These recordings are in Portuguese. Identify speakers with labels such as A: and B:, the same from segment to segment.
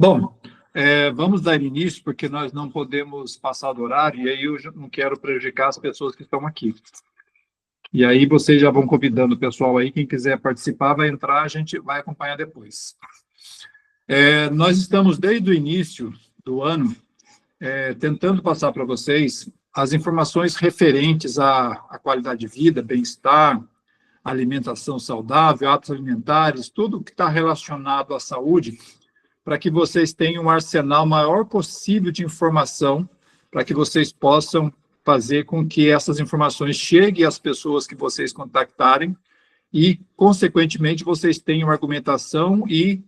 A: Bom, vamos dar início, porque nós não podemos passar do horário, e aí eu já não quero prejudicar as pessoas que estão aqui. E aí vocês já vão convidando o pessoal aí, quem quiser participar vai entrar, a gente vai acompanhar depois. Nós estamos desde o início do ano tentando passar para vocês as informações referentes à qualidade de vida, bem-estar, alimentação saudável, hábitos alimentares, tudo que está relacionado à saúde, para que vocês tenham um arsenal maior possível de informação, para que vocês possam fazer com que essas informações cheguem às pessoas que vocês contactarem e, consequentemente, vocês tenham argumentação e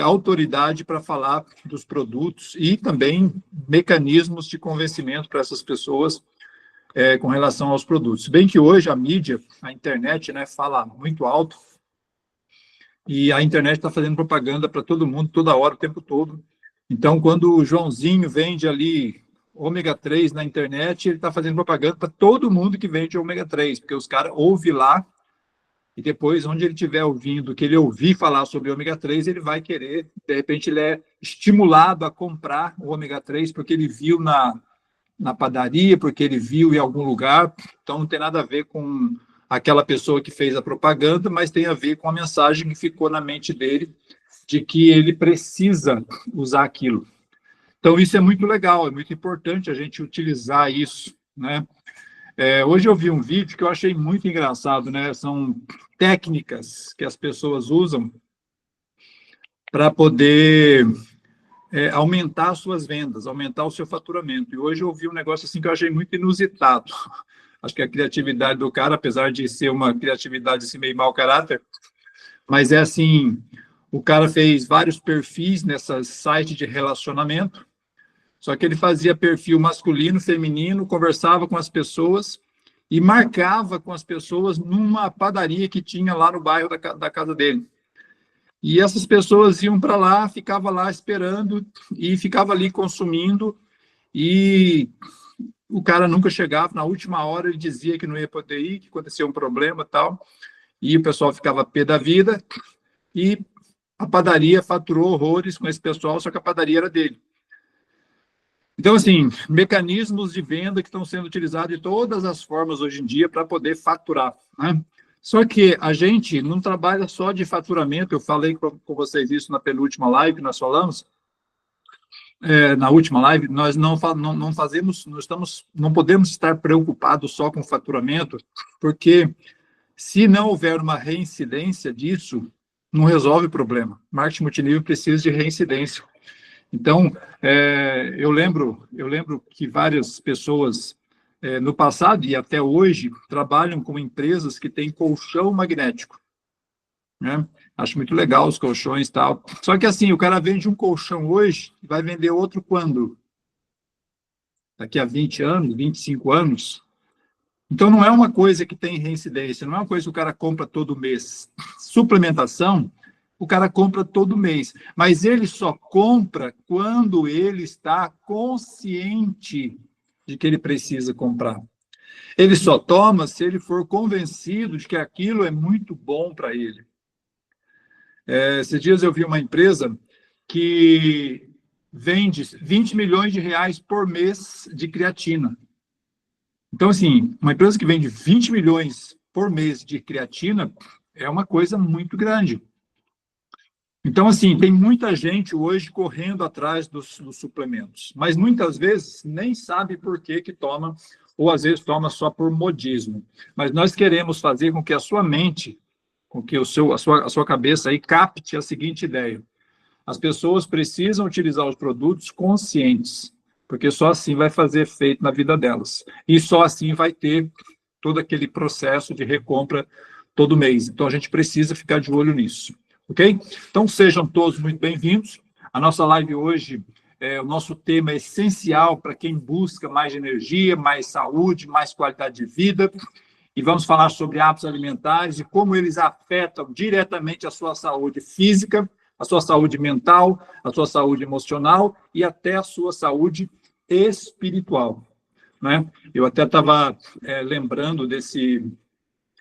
A: autoridade para falar dos produtos e também mecanismos de convencimento para essas pessoas com relação aos produtos. Bem que hoje a mídia, a internet, fala muito alto, e a internet está fazendo propaganda para todo mundo, toda hora, o tempo todo. Então, quando o Joãozinho vende ali ômega 3 na internet, ele está fazendo propaganda para todo mundo que vende ômega 3, porque os caras ouvem lá, e depois, onde ele estiver ouvindo, que ele ouvir falar sobre ômega 3, ele vai querer, de repente ele é estimulado a comprar o ômega 3, porque ele viu na padaria, porque ele viu em algum lugar, então não tem nada a ver com aquela pessoa que fez a propaganda, mas tem a ver com a mensagem que ficou na mente dele, de que ele precisa usar aquilo. Então, isso é muito legal, é muito importante a gente utilizar isso, né? Hoje eu vi um vídeo que eu achei muito engraçado, né? São técnicas que as pessoas usam para poder aumentar as suas vendas, aumentar o seu faturamento. E hoje eu vi um negócio assim que eu achei muito inusitado. Acho que a criatividade do cara, apesar de ser uma criatividade assim, meio mau caráter, mas é assim, o cara fez vários perfis nessas sites de relacionamento, só que ele fazia perfil masculino, feminino, conversava com as pessoas e marcava com as pessoas numa padaria que tinha lá no bairro da casa dele. E essas pessoas iam para lá, ficavam lá esperando e ficavam ali consumindo, e o cara nunca chegava. Na última hora ele dizia que não ia poder ir, que acontecia um problema e tal, e o pessoal ficava pé da vida, e a padaria faturou horrores com esse pessoal, só que a padaria era dele. Então, assim, mecanismos de venda que estão sendo utilizados de todas as formas hoje em dia para poder faturar, né? Só que a gente não trabalha só de faturamento. Eu falei com vocês isso na penúltima live que nós falamos. Na última live, nós não fazemos, não podemos estar preocupados só com o faturamento, porque se não houver uma reincidência disso, não resolve o problema. Marketing multinível precisa de reincidência. Então, eu lembro que várias pessoas no passado e até hoje trabalham com empresas que têm colchão magnético, né? Acho muito legal os colchões e tal. Só que assim, o cara vende um colchão hoje e vai vender outro quando? Daqui a 20 anos, 25 anos. Então, não é uma coisa que tem reincidência, não é uma coisa que o cara compra todo mês. Suplementação, o cara compra todo mês, mas ele só compra quando ele está consciente de que ele precisa comprar. Ele só toma se ele for convencido de que aquilo é muito bom para ele. Esses dias eu vi uma empresa que vende 20 milhões de reais por mês de creatina. Então, assim, uma empresa que vende 20 milhões por mês de creatina é uma coisa muito grande. Então, assim, tem muita gente hoje correndo atrás dos suplementos, mas muitas vezes nem sabe por que toma, ou às vezes toma só por modismo. Mas nós queremos fazer com que a sua mente, com que a sua cabeça aí capte a seguinte ideia: as pessoas precisam utilizar os produtos conscientes, porque só assim vai fazer efeito na vida delas. E só assim vai ter todo aquele processo de recompra todo mês. Então, a gente precisa ficar de olho nisso. Ok? Então, sejam todos muito bem-vindos. A nossa live hoje, o nosso tema é essencial para quem busca mais energia, mais saúde, mais qualidade de vida. E vamos falar sobre hábitos alimentares e como eles afetam diretamente a sua saúde física, a sua saúde mental, a sua saúde emocional e até a sua saúde espiritual, né? Eu até estava lembrando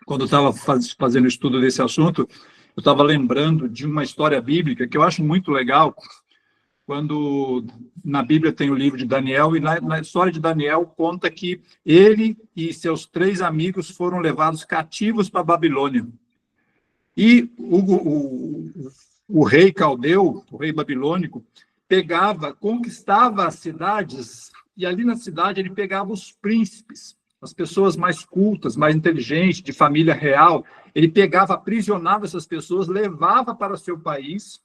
A: quando eu estava fazendo estudo desse assunto, eu estava lembrando de uma história bíblica que eu acho muito legal, quando na Bíblia tem o livro de Daniel, e na história de Daniel conta que ele e seus 3 amigos foram levados cativos para a Babilônia. E o rei caldeu, o rei babilônico, conquistava as cidades, e ali na cidade ele pegava os príncipes, as pessoas mais cultas, mais inteligentes, de família real. Ele pegava, aprisionava essas pessoas, levava para o seu país,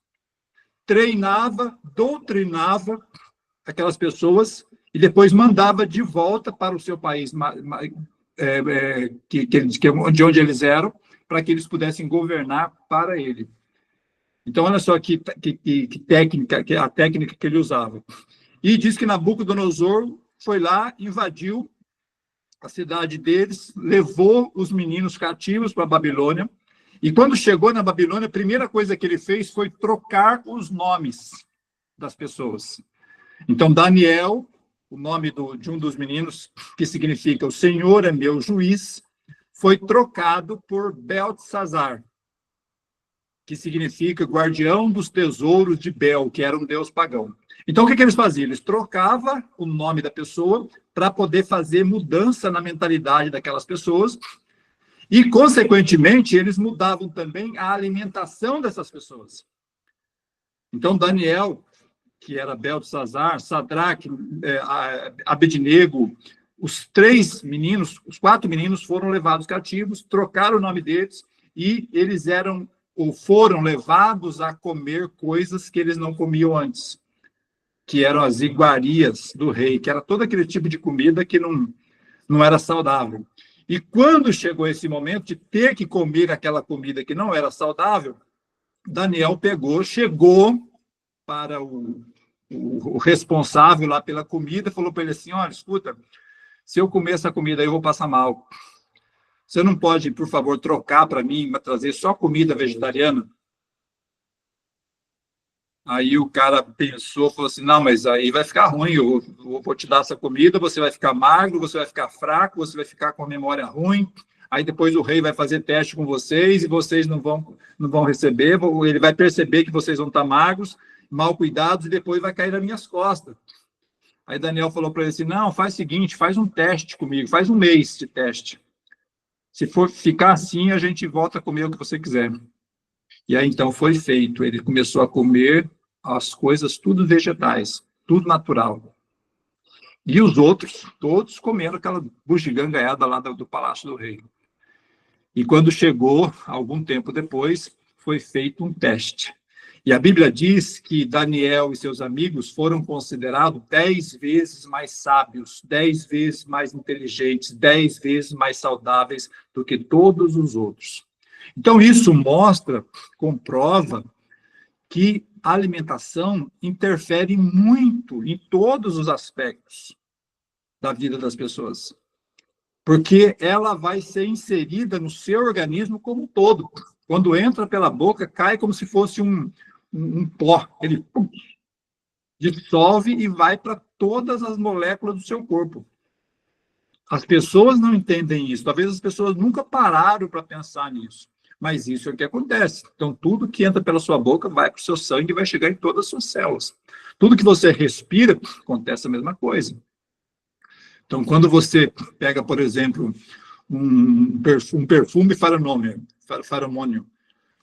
A: treinava, doutrinava aquelas pessoas e depois mandava de volta para o seu país, de onde eles eram, para que eles pudessem governar para ele. Então, olha só que técnica, a técnica que ele usava. E diz que Nabucodonosor foi lá, invadiu a cidade deles, levou os meninos cativos para a Babilônia, e quando chegou na Babilônia, a primeira coisa que ele fez foi trocar os nomes das pessoas. Então, Daniel, o nome de um dos meninos, que significa o Senhor é meu juiz, foi trocado por Beltesazar, que significa guardião dos tesouros de Bel, que era um deus pagão. Então, o que eles faziam? Eles trocavam o nome da pessoa para poder fazer mudança na mentalidade daquelas pessoas e, consequentemente, eles mudavam também a alimentação dessas pessoas. Então, Daniel, que era Beltesazar, Sadraque, Abednego, os 4 meninos foram levados cativos, trocaram o nome deles e eles foram levados a comer coisas que eles não comiam antes, que eram as iguarias do rei, que era todo aquele tipo de comida que não era saudável. E quando chegou esse momento de ter que comer aquela comida que não era saudável, Daniel chegou para o responsável lá pela comida, falou para ele assim: olha, escuta, se eu comer essa comida aí eu vou passar mal. Você não pode, por favor, trocar para mim, trazer só comida vegetariana? Aí o cara pensou, falou assim: não, mas aí vai ficar ruim, eu vou te dar essa comida, você vai ficar magro, você vai ficar fraco, você vai ficar com a memória ruim, aí depois o rei vai fazer teste com vocês e vocês não vão receber, ele vai perceber que vocês vão estar magros, mal cuidados, e depois vai cair nas minhas costas. Aí Daniel falou para ele assim: não, faz o seguinte, faz um teste comigo, faz 1 mês de teste. Se for ficar assim, a gente volta a comer o que você quiser. E aí, então, foi feito. Ele começou a comer as coisas, tudo vegetais, tudo natural. E os outros, todos comeram aquela bugigangaiada lá do Palácio do Rei. E quando chegou, algum tempo depois, foi feito um teste. E a Bíblia diz que Daniel e seus amigos foram considerados 10 vezes mais sábios, 10 vezes mais inteligentes, 10 vezes mais saudáveis do que todos os outros. Então, isso comprova que a alimentação interfere muito em todos os aspectos da vida das pessoas, porque ela vai ser inserida no seu organismo como um todo. Quando entra pela boca, cai como se fosse um pó. Ele dissolve e vai para todas as moléculas do seu corpo. As pessoas não entendem isso. Talvez as pessoas nunca pararam para pensar nisso. Mas isso é o que acontece. Então, tudo que entra pela sua boca vai para o seu sangue e vai chegar em todas as suas células. Tudo que você respira, acontece a mesma coisa. Então, quando você pega, por exemplo, um perfume feromônio,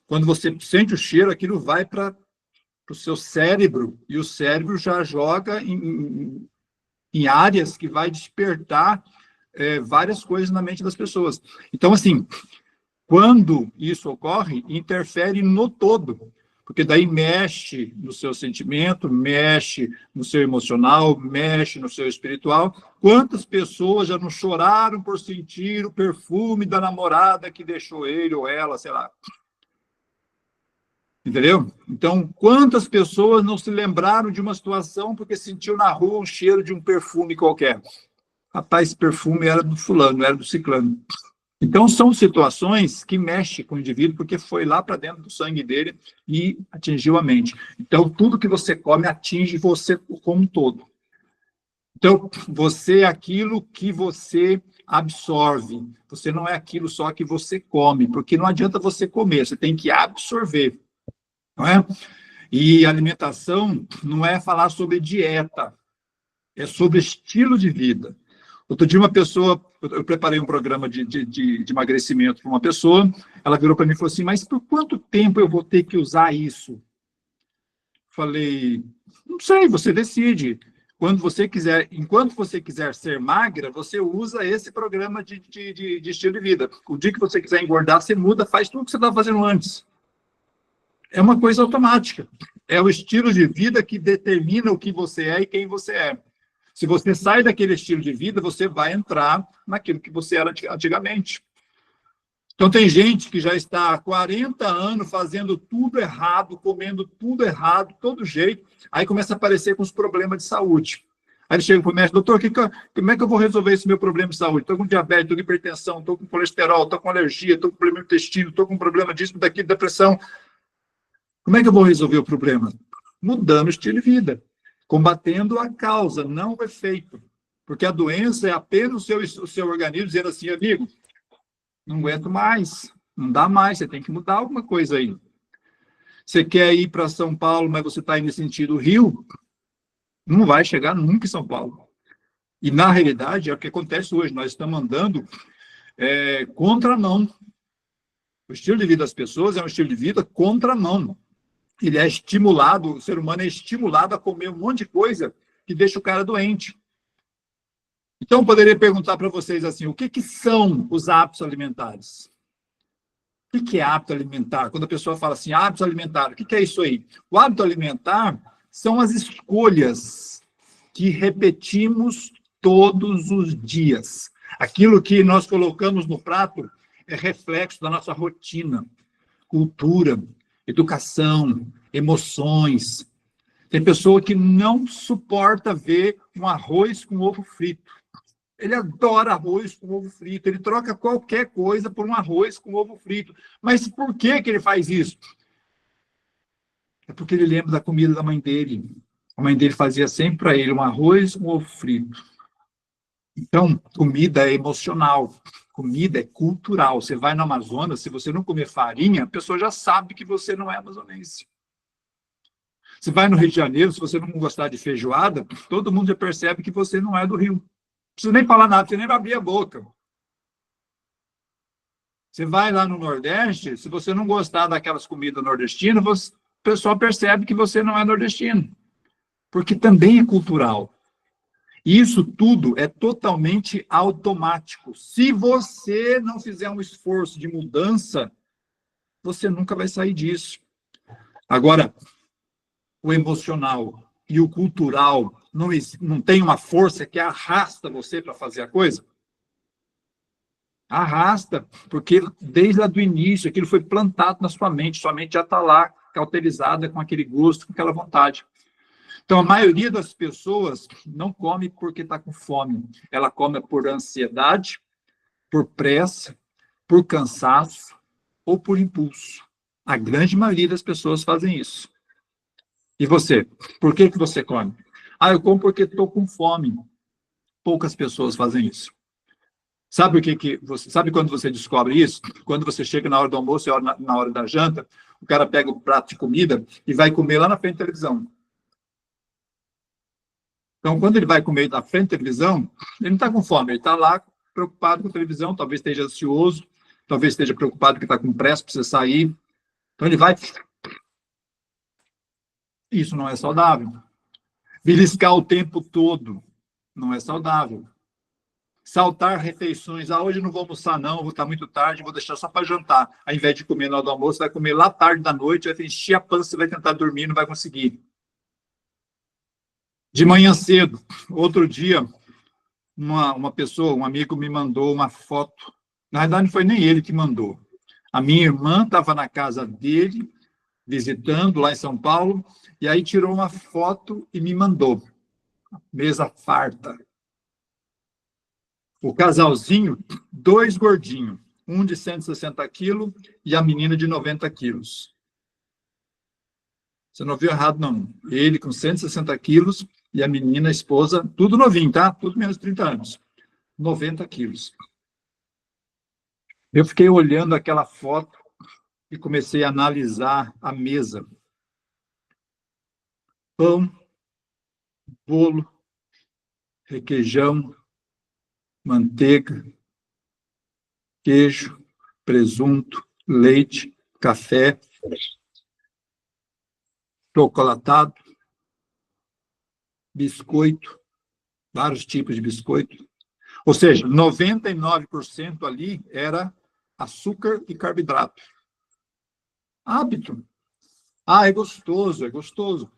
A: quando você sente o cheiro, aquilo vai para o seu cérebro, e o cérebro já joga em áreas que vai despertar várias coisas na mente das pessoas. Então, assim, quando isso ocorre, interfere no todo, porque daí mexe no seu sentimento, mexe no seu emocional, mexe no seu espiritual. Quantas pessoas já não choraram por sentir o perfume da namorada que deixou ele ou ela, sei lá. Entendeu? Então, quantas pessoas não se lembraram de uma situação porque sentiu na rua um cheiro de um perfume qualquer? Rapaz, esse perfume era do fulano, não era do ciclano. Então, são situações que mexem com o indivíduo, porque foi lá para dentro do sangue dele e atingiu a mente. Então, tudo que você come atinge você como um todo. Então, você é aquilo que você absorve. Você não é aquilo só que você come, porque não adianta você comer, você tem que absorver. Não é? E alimentação não é falar sobre dieta, é sobre estilo de vida. Outro dia, uma pessoa, eu preparei um programa de emagrecimento para uma pessoa, ela virou para mim e falou assim, mas por quanto tempo eu vou ter que usar isso? Falei, não sei, você decide. Quando você quiser, enquanto você quiser ser magra, você usa esse programa de estilo de vida. O dia que você quiser engordar, você muda, faz tudo que você estava fazendo antes. É uma coisa automática. É o estilo de vida que determina o que você é e quem você é. Se você sai daquele estilo de vida, você vai entrar naquilo que você era antigamente. Então, tem gente que já está há 40 anos fazendo tudo errado, comendo tudo errado, todo jeito, aí começa a aparecer com os problemas de saúde. Aí ele chega para o médico, doutor, como é que eu vou resolver esse meu problema de saúde? Estou com diabetes, estou com hipertensão, estou com colesterol, estou com alergia, estou com problema no intestino, estou com problema disso, daquilo, depressão. Como é que eu vou resolver o problema? Mudando o estilo de vida, combatendo a causa, não o efeito. Porque a doença é apenas o seu organismo dizendo assim, amigo, não aguento mais, não dá mais, você tem que mudar alguma coisa aí. Você quer ir para São Paulo, mas você está indo no sentido Rio, não vai chegar nunca em São Paulo. E, na realidade, é o que acontece hoje, nós estamos andando contramão. O estilo de vida das pessoas é um estilo de vida contramão. Ele é estimulado, o ser humano é estimulado a comer um monte de coisa que deixa o cara doente. Então, eu poderia perguntar para vocês assim, o que são os hábitos alimentares? O que é hábito alimentar? Quando a pessoa fala assim, hábitos alimentares, o que é isso aí? O hábito alimentar são as escolhas que repetimos todos os dias. Aquilo que nós colocamos no prato é reflexo da nossa rotina, cultura, educação, emoções. Tem pessoa que não suporta ver um arroz com ovo frito. Ele adora arroz com ovo frito. Ele troca qualquer coisa por um arroz com ovo frito. Mas por que ele faz isso? É porque ele lembra da comida da mãe dele. A mãe dele fazia sempre para ele um arroz com ovo frito. Então, comida é emocional. Comida é cultural. Você vai no Amazonas, se você não comer farinha, a pessoa já sabe que você não é amazonense. Você vai no Rio de Janeiro, se você não gostar de feijoada, todo mundo já percebe que você não é do Rio. Não precisa nem falar nada, você nem vai abrir a boca. Você vai lá no Nordeste, se você não gostar daquelas comidas nordestinas, o pessoal percebe que você não é nordestino. Porque também é cultural. E isso tudo é totalmente automático. Se você não fizer um esforço de mudança, você nunca vai sair disso. Agora, o emocional e o cultural não tem uma força que arrasta você para fazer a coisa? Arrasta, porque desde lá do início aquilo foi plantado na sua mente já está lá, cauterizada com aquele gosto, com aquela vontade. Então, a maioria das pessoas não come porque está com fome. Ela come por ansiedade, por pressa, por cansaço ou por impulso. A grande maioria das pessoas fazem isso. E você? Por que você come? Ah, eu como porque estou com fome. Poucas pessoas fazem isso. Sabe sabe quando você descobre isso? Quando você chega na hora do almoço e na hora da janta, o cara pega o prato de comida e vai comer lá na frente da televisão. Então, quando ele vai comer na frente da televisão, ele não está com fome, ele está lá preocupado com a televisão, talvez esteja ansioso, talvez esteja preocupado que está com pressa, precisa sair. Então, ele vai... Isso não é saudável. Beliscar o tempo todo não é saudável. Saltar refeições. Ah, hoje não vou almoçar, não, vou estar muito tarde, vou deixar só para jantar. Ao invés de comer na hora do almoço, vai comer lá tarde da noite, vai encher a pança, você vai tentar dormir, não vai conseguir. De manhã cedo, outro dia, uma pessoa, um amigo me mandou uma foto. Na verdade, não foi nem ele que mandou. A minha irmã estava na casa dele, visitando lá em São Paulo, e aí tirou uma foto e me mandou. Mesa farta. O casalzinho, 2 gordinhos, um de 160 quilos e a menina de 90 quilos. Você não viu errado, não. Ele com 160 quilos e a menina, a esposa, tudo novinho, tá? Tudo menos de 30 anos. 90 quilos. Eu fiquei olhando aquela foto e comecei a analisar a mesa. pão, bolo, requeijão, manteiga, queijo, presunto, leite, café, chocolatado, biscoito, vários tipos de biscoito. Ou seja, 99% ali era açúcar e carboidrato. Hábito. Ah, é gostoso, é gostoso.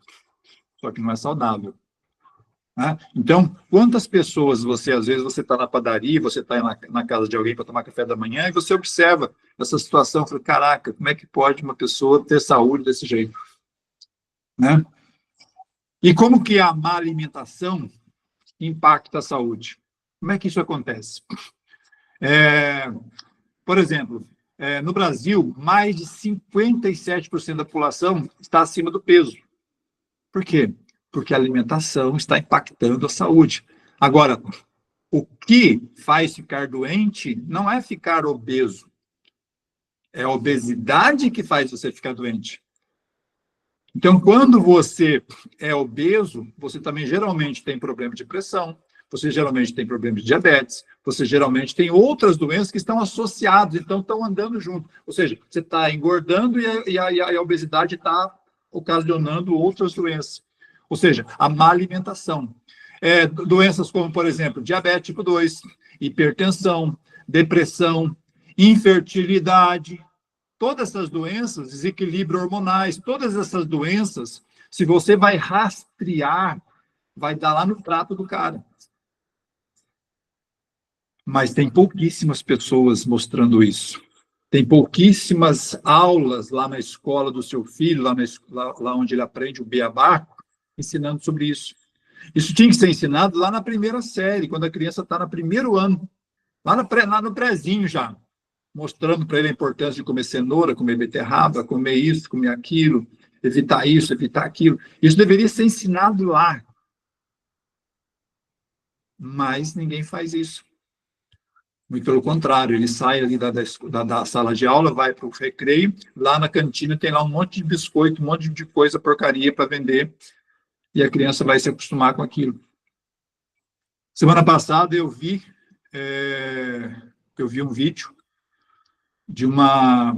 A: Só que não é saudável. Né? Então, quantas pessoas você, às vezes, você está na padaria, você está na casa de alguém para tomar café da manhã, e você observa essa situação, fala, caraca, como é que pode uma pessoa ter saúde desse jeito? Né? E como que a má alimentação impacta a saúde? Como é que isso acontece? Por exemplo, no Brasil, mais de 57% da população está acima do peso. Por quê? Porque a alimentação está impactando a saúde. Agora, o que faz ficar doente não é ficar obeso. É a obesidade que faz você ficar doente. Então, quando você é obeso, você também geralmente tem problema de pressão, você geralmente tem problema de diabetes, você geralmente tem outras doenças que estão associadas, então estão andando junto. Ou seja, você está engordando e a obesidade está ocasionando outras doenças. Ou seja, a má alimentação. Doenças como, por exemplo, diabetes tipo 2, hipertensão, depressão, infertilidade, todas essas doenças, desequilíbrio hormonais, todas essas doenças, se você vai rastrear, vai dar lá no trato do cara. Mas tem pouquíssimas pessoas mostrando isso. Tem pouquíssimas aulas lá na escola do seu filho, lá onde ele aprende o beabá, ensinando sobre isso. Isso tinha que ser ensinado lá na primeira série, quando a criança está no primeiro ano, lá no prézinho já, mostrando para ele a importância de comer cenoura, comer beterraba, comer isso, comer aquilo, evitar isso, evitar aquilo. Isso deveria ser ensinado lá. Mas ninguém faz isso. Muito pelo contrário, ele sai ali da sala de aula, vai para o recreio, lá na cantina tem lá um monte de biscoito, um monte de coisa, porcaria para vender, e a criança vai se acostumar com aquilo. Semana passada eu vi um vídeo de uma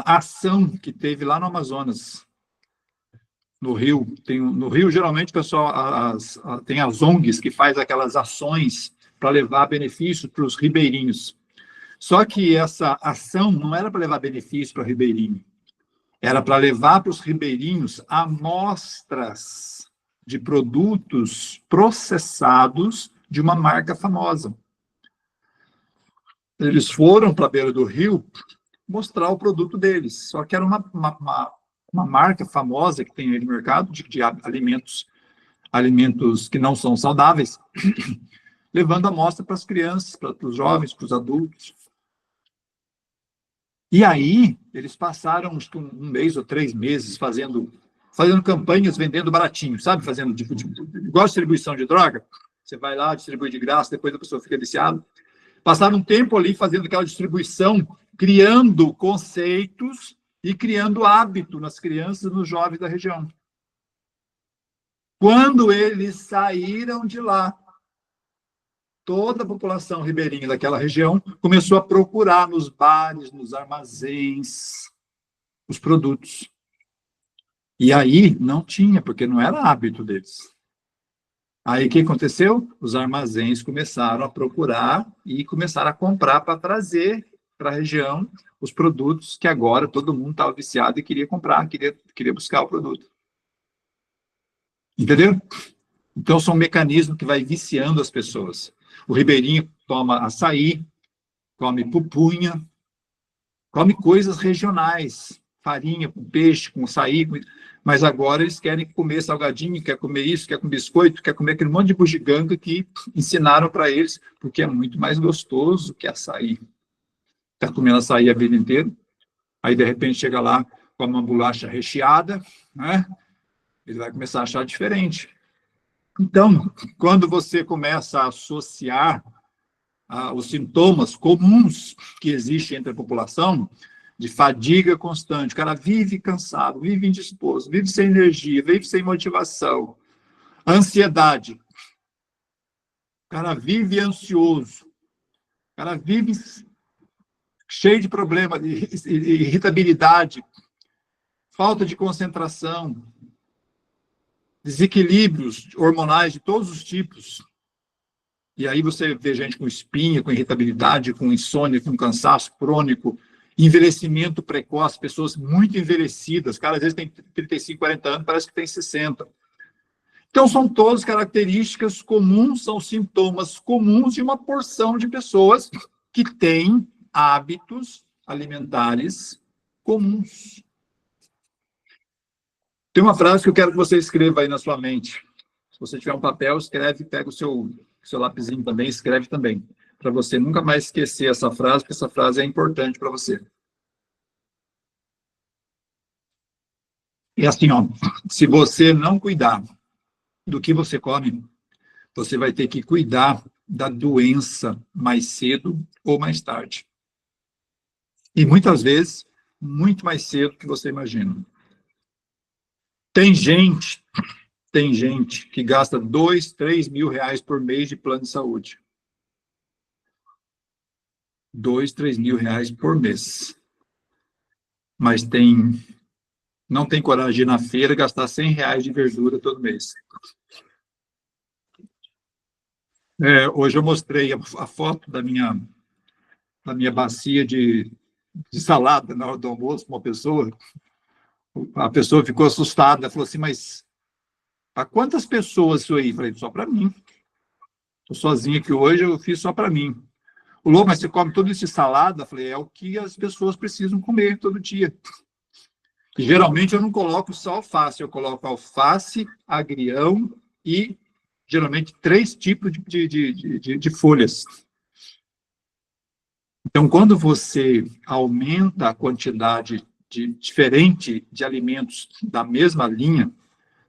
A: ação que teve lá no Amazonas, no Rio. No Rio, geralmente, o pessoal tem as ONGs que faz aquelas ações para levar benefícios para os ribeirinhos. Só que essa ação não era para levar benefício para o ribeirinho, era para levar para os ribeirinhos amostras de produtos processados de uma marca famosa. Eles foram para a beira do rio mostrar o produto deles, só que era uma marca famosa que tem aí no mercado de alimentos que não são saudáveis, levando a amostra para as crianças, para os jovens, para os adultos. E aí, eles passaram um mês ou 3 meses fazendo campanhas, vendendo baratinho, sabe? Fazendo igual distribuição de droga. Você vai lá, distribui de graça, depois a pessoa fica viciada. Passaram um tempo ali fazendo aquela distribuição, criando conceitos e criando hábito nas crianças e nos jovens da região. Quando eles saíram de lá, toda a população ribeirinha daquela região começou a procurar nos bares, nos armazéns, os produtos. E aí não tinha, porque não era hábito deles. Aí o que aconteceu? Os armazéns começaram a procurar e começaram a comprar para trazer para a região os produtos que agora todo mundo estava viciado e queria comprar, queria buscar o produto. Entendeu? Então, são mecanismos que vai viciando as pessoas. O ribeirinho toma açaí, come pupunha, come coisas regionais, farinha com peixe, com açaí, mas agora eles querem comer salgadinho, quer comer isso, quer comer biscoito, quer comer aquele monte de bugiganga que ensinaram para eles, porque é muito mais gostoso que açaí. Está comendo açaí a vida inteira, aí de repente chega lá com uma bolacha recheada, né? Ele vai começar a achar diferente. Então, quando você começa a associar os sintomas comuns que existem entre a população, de fadiga constante. O cara vive cansado, vive indisposto, vive sem energia, vive sem motivação. Ansiedade. O cara vive ansioso. O cara vive cheio de problemas, irritabilidade, falta de concentração, desequilíbrios hormonais de todos os tipos. E aí você vê gente com espinha, com irritabilidade, com insônia, com cansaço crônico, envelhecimento precoce, pessoas muito envelhecidas, cara, às vezes tem 35, 40 anos, parece que tem 60. Então, são todas características comuns, são sintomas comuns de uma porção de pessoas que têm hábitos alimentares comuns. Tem uma frase que eu quero que você escreva aí na sua mente. Se você tiver um papel, escreve, pega o seu lapisinho também, escreve também, para você nunca mais esquecer essa frase, porque essa frase é importante para você. E assim, ó, se você não cuidar do que você come, você vai ter que cuidar da doença mais cedo ou mais tarde. E muitas vezes, muito mais cedo do que você imagina. Tem gente que gasta 2, 3 mil reais por mês de plano de saúde. 2, 3 mil reais por mês. Mas não tem coragem de ir na feira e gastar 100 reais de verdura todo mês. Hoje eu mostrei a foto da minha bacia de salada na hora do almoço para uma pessoa. A pessoa ficou assustada, falou assim, mas para quantas pessoas isso aí? Eu falei, só para mim. Estou sozinho aqui hoje, eu fiz só para mim. O Lô, mas você come tudo isso de salada? Eu falei, é o que as pessoas precisam comer todo dia. E, geralmente eu não coloco só alface, eu coloco alface, agrião e, geralmente, 3 tipos de folhas. Então, quando você aumenta a quantidade diferente de alimentos da mesma linha,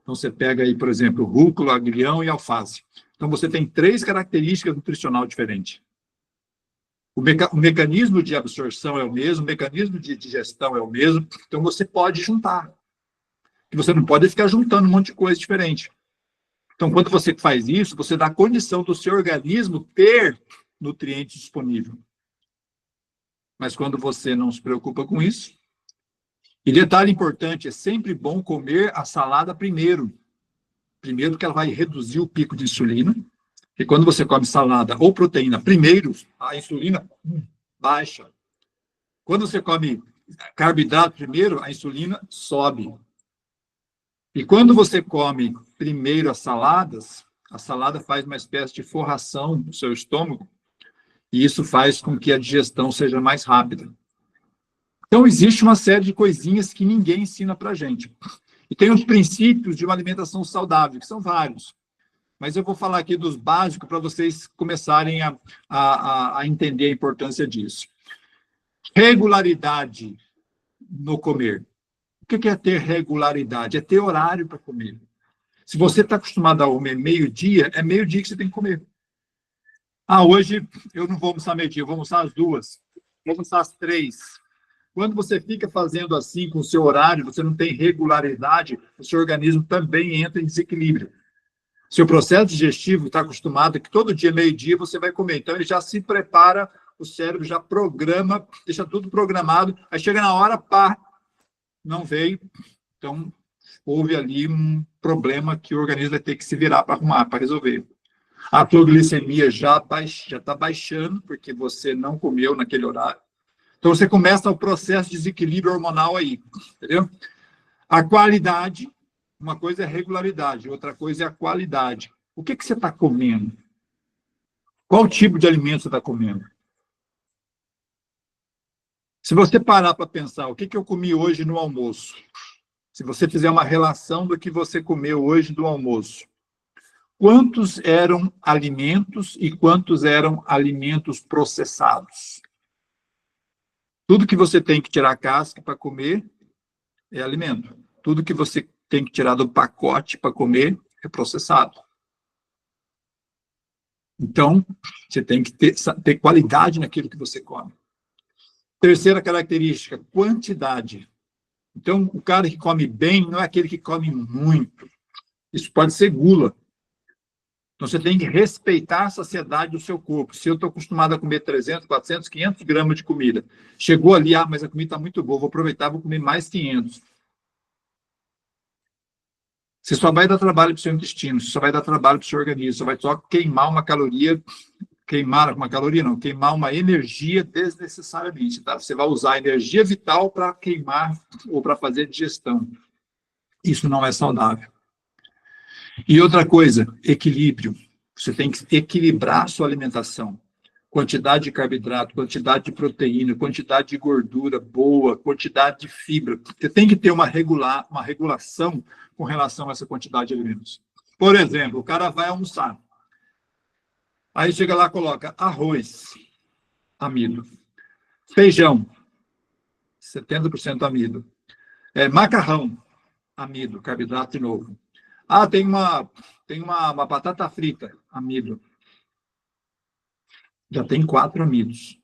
A: então você pega aí, por exemplo, rúcula, agrião e alface. Então, você tem 3 características nutricionais diferentes. O mecanismo de absorção é o mesmo, o mecanismo de digestão é o mesmo, então você pode juntar. E você não pode ficar juntando um monte de coisa diferente. Então, quando você faz isso, você dá condição do seu organismo ter nutrientes disponíveis. Mas quando você não se preocupa com isso, e detalhe importante, é sempre bom comer a salada primeiro. Primeiro, porque ela vai reduzir o pico de insulina. E quando você come salada ou proteína primeiro, a insulina baixa. Quando você come carboidrato primeiro, a insulina sobe. E quando você come primeiro as saladas, a salada faz uma espécie de forração no seu estômago, e isso faz com que a digestão seja mais rápida. Então, existe uma série de coisinhas que ninguém ensina para a gente. E tem os princípios de uma alimentação saudável, que são vários. Mas eu vou falar aqui dos básicos para vocês começarem a entender a importância disso. Regularidade no comer. O que é ter regularidade? É ter horário para comer. Se você está acostumado a comer meio-dia, é meio-dia que você tem que comer. Hoje eu não vou almoçar meio-dia, eu vou almoçar às 2, vou almoçar às 3. Quando você fica fazendo assim com o seu horário, você não tem regularidade, o seu organismo também entra em desequilíbrio. Seu processo digestivo está acostumado que todo dia, meio-dia, você vai comer. Então, ele já se prepara, o cérebro já programa, deixa tudo programado. Aí chega na hora, pá, não veio. Então, houve ali um problema que o organismo vai ter que se virar para arrumar, para resolver. A tua glicemia já está baixando, porque você não comeu naquele horário. Então, você começa o processo de desequilíbrio hormonal aí, entendeu? A qualidade, uma coisa é regularidade, outra coisa é a qualidade. O que você está comendo? Qual tipo de alimento você está comendo? Se você parar para pensar, o que eu comi hoje no almoço? Se você fizer uma relação do que você comeu hoje do almoço, quantos eram alimentos e quantos eram alimentos processados? Tudo que você tem que tirar a casca para comer é alimento. Tudo que você tem que tirar do pacote para comer é processado. Então, você tem que ter qualidade naquilo que você come. Terceira característica, quantidade. Então, o cara que come bem não é aquele que come muito. Isso pode ser gula. Então, você tem que respeitar a saciedade do seu corpo. Se eu estou acostumado a comer 300, 400, 500 gramas de comida, chegou ali, mas a comida está muito boa, vou aproveitar, vou comer mais 500. Você só vai dar trabalho para o seu intestino, você só vai dar trabalho para o seu organismo, você vai só queimar uma caloria, queimar uma energia desnecessariamente, tá? Você vai usar a energia vital para queimar ou para fazer digestão. Isso não é saudável. E outra coisa, equilíbrio. Você tem que equilibrar a sua alimentação. Quantidade de carboidrato, quantidade de proteína, quantidade de gordura boa, quantidade de fibra. Você tem que ter uma regulação com relação a essa quantidade de alimentos. Por exemplo, o cara vai almoçar. Aí chega lá, coloca arroz, amido. Feijão, 70% amido. Macarrão, amido, carboidrato de novo. Tem uma batata frita, amido. Já tem 4 amidos.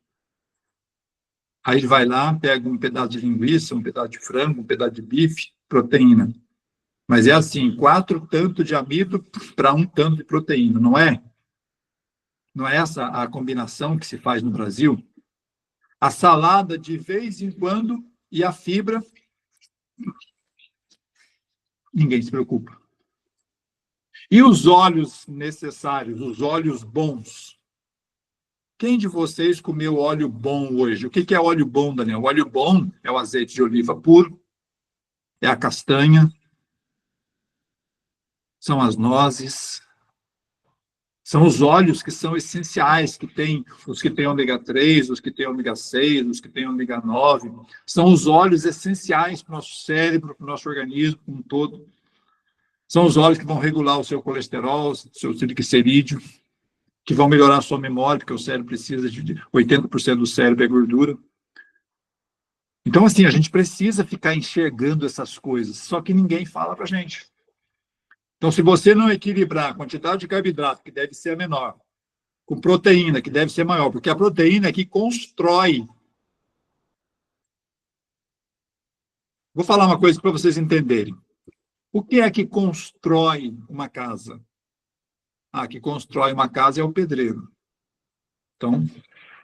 A: Aí ele vai lá, pega um pedaço de linguiça, um pedaço de frango, um pedaço de bife, proteína. Mas é assim, 4 tanto de amido para 1 tanto de proteína, não é? Não é essa a combinação que se faz no Brasil? A salada de vez em quando e a fibra, ninguém se preocupa. E os óleos necessários, os óleos bons? Quem de vocês comeu óleo bom hoje? O que é óleo bom, Daniel? O óleo bom é o azeite de oliva puro, é a castanha, são as nozes, são os óleos que são essenciais, os que têm ômega 3, os que têm ômega 6, os que têm ômega 9. São os óleos essenciais para o nosso cérebro, para o nosso organismo como um todo. São os óleos que vão regular o seu colesterol, o seu triglicerídeo, que vão melhorar a sua memória, porque o cérebro precisa de 80% do cérebro é gordura. Então, assim, a gente precisa ficar enxergando essas coisas, só que ninguém fala para a gente. Então, se você não equilibrar a quantidade de carboidrato, que deve ser a menor, com proteína, que deve ser maior, porque a proteína é que constrói. Vou falar uma coisa para vocês entenderem. O que é que constrói uma casa? Que constrói uma casa é o pedreiro. Então,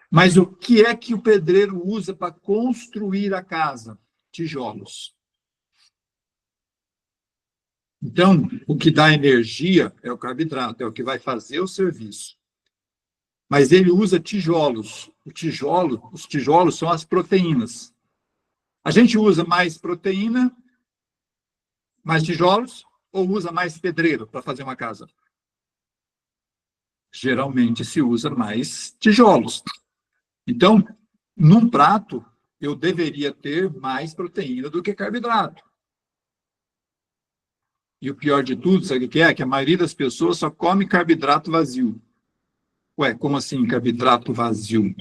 A: mas o que é que o pedreiro usa para construir a casa? Tijolos. Então, o que dá energia é o carboidrato, é o que vai fazer o serviço. Mas ele usa tijolos. Os tijolos são as proteínas. A gente usa mais proteína, mais tijolos, ou usa mais pedreiro para fazer uma casa? Geralmente se usa mais tijolos. Então, num prato, eu deveria ter mais proteína do que carboidrato. E o pior de tudo, sabe o que é? Que a maioria das pessoas só come carboidrato vazio. Ué, como assim carboidrato vazio?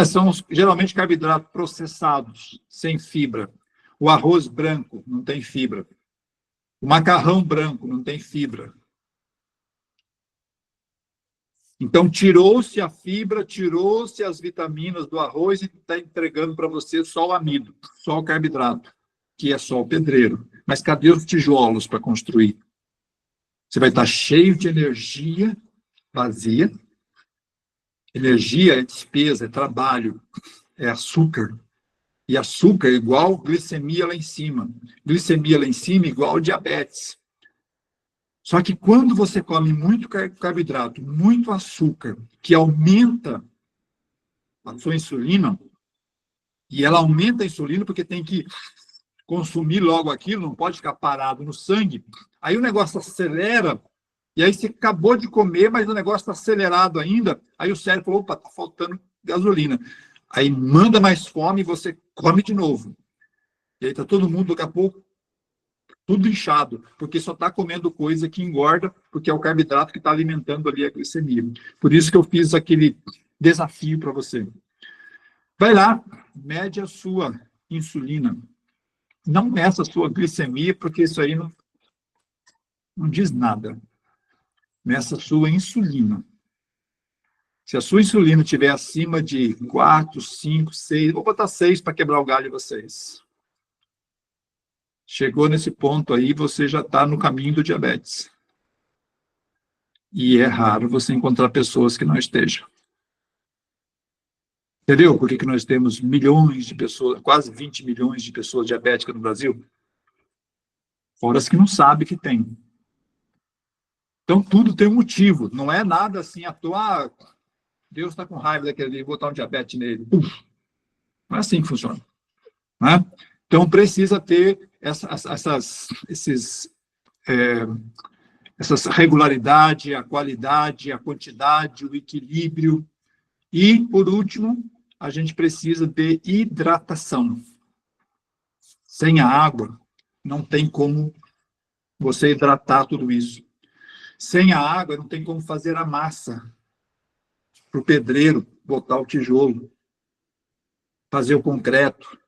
A: São geralmente carboidratos processados, sem fibra. O arroz branco não tem fibra. O macarrão branco não tem fibra. Então, tirou-se a fibra, tirou-se as vitaminas do arroz e está entregando para você só o amido, só o carboidrato, que é só o pedreiro. Mas cadê os tijolos para construir? Você vai estar cheio de energia vazia. Energia é despesa, é trabalho, é açúcar. E açúcar é igual glicemia lá em cima. Glicemia lá em cima é igual diabetes. Só que quando você come muito carboidrato, muito açúcar, que aumenta a sua insulina, e ela aumenta a insulina porque tem que consumir logo aquilo, não pode ficar parado no sangue, aí o negócio acelera, e aí você acabou de comer, mas o negócio está acelerado ainda, aí o cérebro falou, opa, está faltando gasolina. Aí manda mais fome e você come de novo. E aí está todo mundo, daqui a pouco, tudo inchado, porque só está comendo coisa que engorda, porque é o carboidrato que está alimentando ali a glicemia. Por isso que eu fiz aquele desafio para você. Vai lá, mede a sua insulina. Não meça a sua glicemia, porque isso aí não diz nada. Meça a sua insulina. Se a sua insulina estiver acima de 4, 5, 6, vou botar 6 para quebrar o galho de vocês. Chegou nesse ponto aí, você já está no caminho do diabetes. E é raro você encontrar pessoas que não estejam. Entendeu por que nós temos milhões de pessoas, quase 20 milhões de pessoas diabéticas no Brasil? Fora as que não sabem que tem. Então, tudo tem um motivo. Não é nada assim à toa, Deus está com raiva daquele ali, vou botar um diabetes nele. Não é assim que funciona. Né? Então, precisa ter essa regularidade, a qualidade, a quantidade, o equilíbrio. E, por último, a gente precisa de hidratação. Sem a água, não tem como você hidratar tudo isso. Sem a água, não tem como fazer a massa para o pedreiro botar o tijolo, fazer o concreto.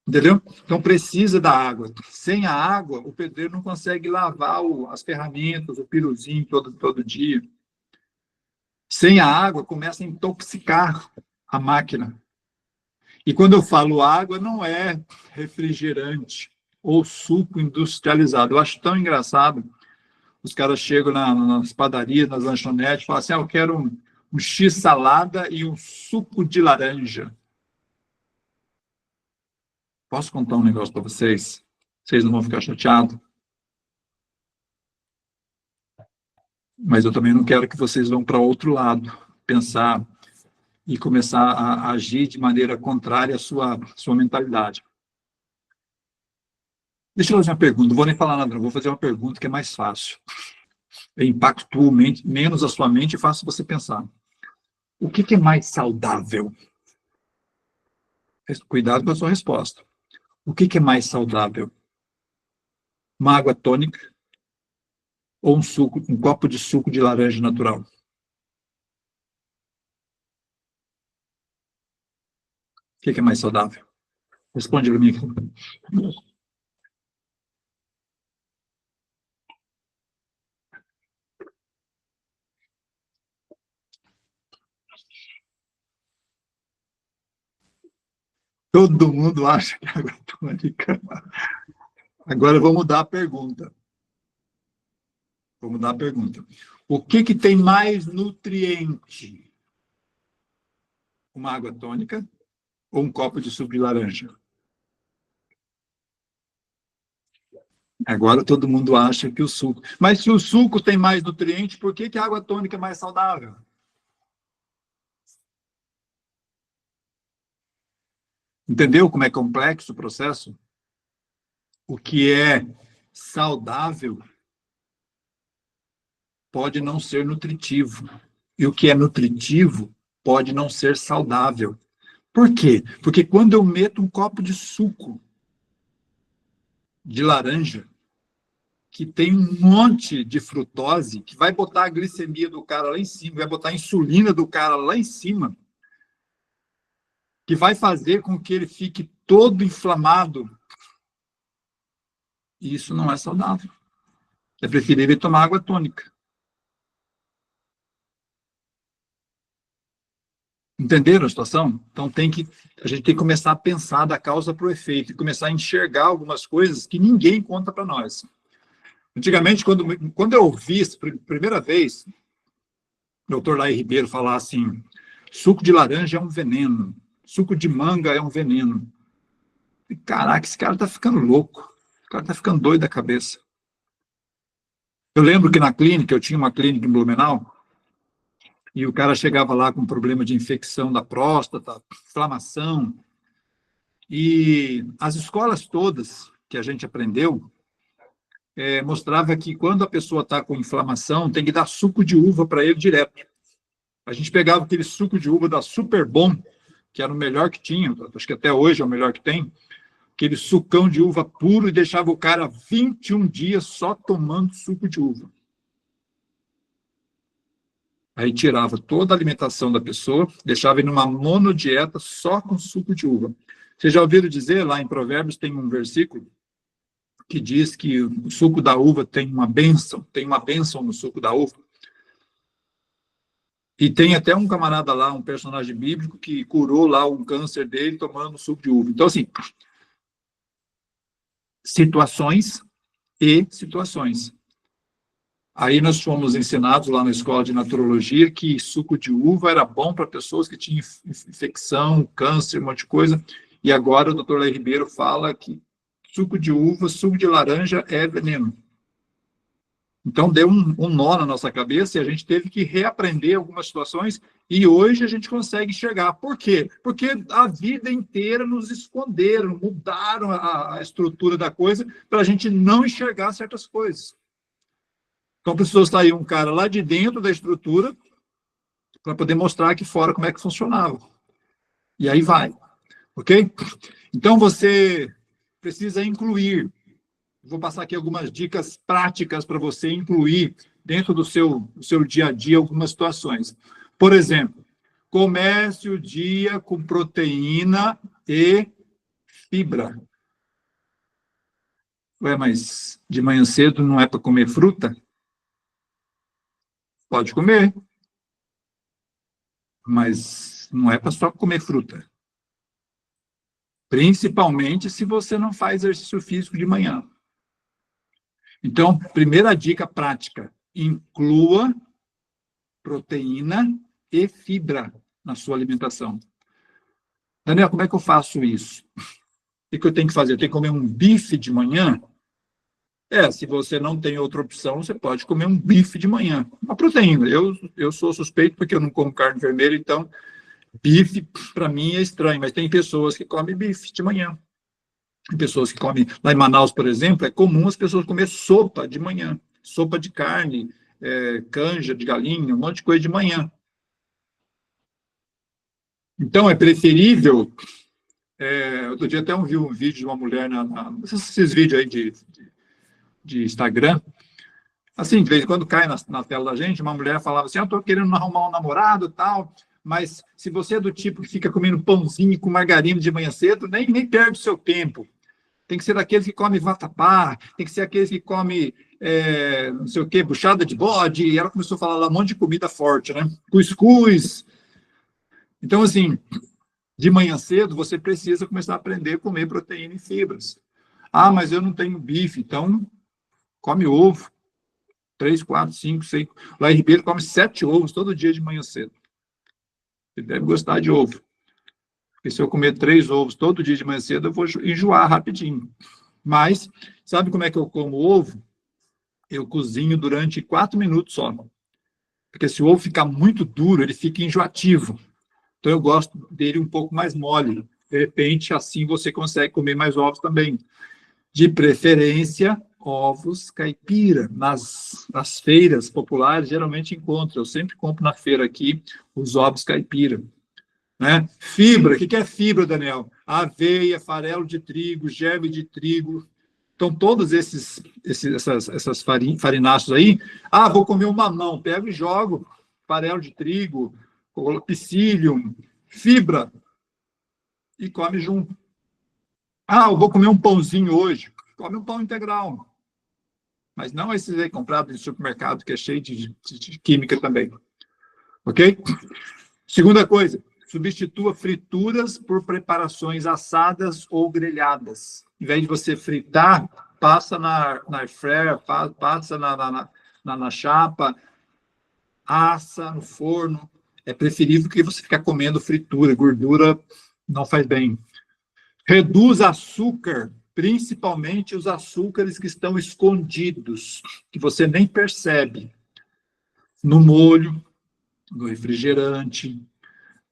A: Entendeu? Então, precisa da água. Sem a água, o pedreiro não consegue lavar as ferramentas, o piruzinho todo dia. Sem a água, começa a intoxicar a máquina. E quando eu falo água, não é refrigerante ou suco industrializado. Eu acho tão engraçado. Os caras chegam nas padarias, nas lanchonetes, e falam assim, eu quero um X-salada e um suco de laranja. Posso contar um negócio para vocês? Vocês não vão ficar chateados? Mas eu também não quero que vocês vão para outro lado, pensar e começar a agir de maneira contrária à sua mentalidade. Deixa eu fazer uma pergunta, não vou nem falar nada, não, vou fazer uma pergunta que é mais fácil. Eu impacto menos a sua mente e faço você pensar. O que é mais saudável? Cuidado com a sua resposta. O que é mais saudável? Uma água tônica ou um copo de suco de laranja natural? O que é mais saudável? Responde para mim aqui. Todo mundo acha que é água tônica. Agora eu vou mudar a pergunta. Vou mudar a pergunta. O que tem mais nutriente? Uma água tônica ou um copo de suco de laranja? Agora todo mundo acha que o suco... Mas se o suco tem mais nutriente, por que a água tônica é mais saudável? Entendeu como é complexo o processo? O que é saudável pode não ser nutritivo. E o que é nutritivo pode não ser saudável. Por quê? Porque quando eu meto um copo de suco de laranja, que tem um monte de frutose, que vai botar a glicemia do cara lá em cima, vai botar a insulina do cara lá em cima, que vai fazer com que ele fique todo inflamado, e isso não é saudável. É preferível tomar água tônica. Entenderam a situação? Então a gente tem que começar a pensar da causa para o efeito e começar a enxergar algumas coisas que ninguém conta para nós. Antigamente, quando eu ouvi isso primeira vez, o doutor Laí Ribeiro falar assim, suco de laranja é um veneno, suco de manga é um veneno. E, caraca, esse cara está ficando louco, esse cara está ficando doido da cabeça. Eu lembro que na clínica, eu tinha uma clínica em Blumenau, e o cara chegava lá com problema de infecção da próstata, inflamação, e as escolas todas que a gente aprendeu mostrava que quando a pessoa está com inflamação, tem que dar suco de uva para ele direto. A gente pegava aquele suco de uva da Super Bom, que era o melhor que tinha, acho que até hoje é o melhor que tem, aquele sucão de uva puro, e deixava o cara 21 dias só tomando suco de uva. Aí tirava toda a alimentação da pessoa, deixava ele numa monodieta só com suco de uva. Vocês já ouviram dizer, lá em Provérbios tem um versículo que diz que o suco da uva tem uma bênção no suco da uva. E tem até um camarada lá, um personagem bíblico, que curou lá um câncer dele tomando suco de uva. Então, assim, situações e situações. Aí nós fomos ensinados lá na escola de naturologia que suco de uva era bom para pessoas que tinham infecção, câncer, um monte de coisa. E agora o doutor Lé Ribeiro fala que suco de uva, suco de laranja é veneno. Então deu um nó na nossa cabeça e a gente teve que reaprender algumas situações e hoje a gente consegue enxergar. Por quê? Porque a vida inteira nos esconderam, mudaram a estrutura da coisa para a gente não enxergar certas coisas. Então precisou sair um cara lá de dentro da estrutura para poder mostrar aqui fora como é que funcionava. E aí vai, ok? Então você precisa incluir. Vou passar aqui algumas dicas práticas para você incluir dentro do seu dia a dia algumas situações. Por exemplo, comece o dia com proteína e fibra. Ué, mas de manhã cedo não é para comer fruta? Pode comer, mas não é para só comer fruta. Principalmente se você não faz exercício físico de manhã. Então, primeira dica prática, inclua proteína e fibra na sua alimentação. Daniel, como é que eu faço isso? O que eu tenho que fazer? Eu tenho que comer um bife de manhã? Se você não tem outra opção, você pode comer um bife de manhã. Uma proteína. Eu sou suspeito porque eu não como carne vermelha, então bife, para mim, é estranho, mas tem pessoas que comem bife de manhã. Tem pessoas que comem, lá em Manaus, por exemplo, é comum as pessoas comer sopa de manhã, sopa de carne, canja de galinha, um monte de coisa de manhã. Então, é preferível. Outro dia até vi um vídeo de uma mulher, esses vídeos aí de Instagram, assim, de vez em quando cai na tela da gente, uma mulher falava assim, eu estou querendo arrumar um namorado e tal, mas se você é do tipo que fica comendo pãozinho com margarina de manhã cedo, nem perde o seu tempo. Tem que ser daqueles que comem vatapá, tem que ser aqueles que comem, não sei o quê, buchada de bode, e ela começou a falar lá um monte de comida forte, né? Cuscuz. Então, assim, de manhã cedo, você precisa começar a aprender a comer proteína e fibras. Ah, mas eu não tenho bife, então come ovo. 3, 4, 5, 6. Lá em Ribeiro come 7 ovos todo dia de manhã cedo. Você deve gostar de ovo. Porque se eu comer 3 ovos todo dia de manhã cedo, eu vou enjoar rapidinho. Mas, sabe como é que eu como ovo? Eu cozinho durante 4 minutos só. Porque se o ovo ficar muito duro, ele fica enjoativo. Então, eu gosto dele um pouco mais mole. De repente, assim você consegue comer mais ovos também. De preferência, ovos caipira. Nas feiras populares, geralmente encontro. Eu sempre compro na feira aqui os ovos caipira. Né? Fibra, o que é fibra, Daniel? Aveia, farelo de trigo, germe de trigo. Então, todos essas farináceos aí, vou comer um mamão, pego e jogo farelo de trigo, psyllium, fibra, e come junto. Eu vou comer um pãozinho hoje, come um pão integral. Mas não esses aí comprados em supermercado, que é cheio de química também. Ok? Segunda coisa, substitua frituras por preparações assadas ou grelhadas. Em vez de você fritar, passa na air fryer, passa na chapa, assa no forno. É preferível que você ficar comendo fritura, gordura não faz bem. Reduz açúcar, principalmente os açúcares que estão escondidos, que você nem percebe. No molho, no refrigerante,